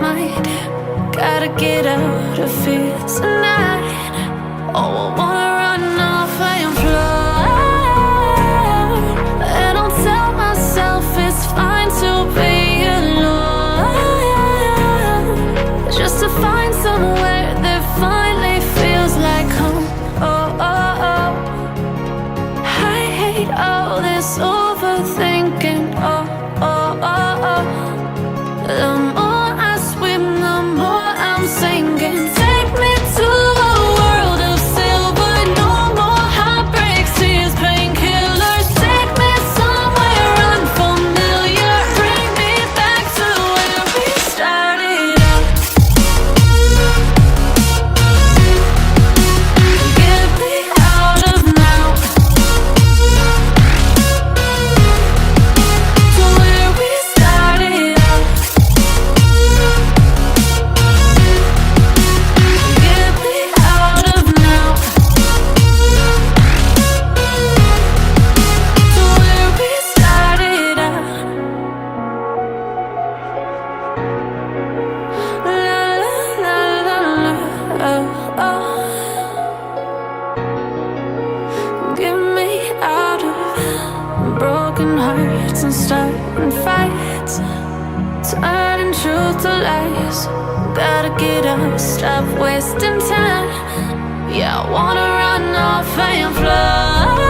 mind. Gotta get out of here tonight. Oh, I wanna run off and fly. And I'll tell myself it's fine to be alone, just to find somewhere that finally feels like home. Oh, oh, oh. I hate all this overthinking. Oh, oh, oh, oh. The more I swim, the more I'm sinking. Take me to a world of silver. No more heartbreaks, tears, painkillers. Take me somewhere unfamiliar. Bring me back to where we started out. Get me out of now, to where we started out. Get me out of now, to where we started out. La la la la la, oh, oh. Get me out of broken hearts and starting fights, turning truth to lies. Gotta get up, stop wasting time. Yeah, I wanna run off and fly.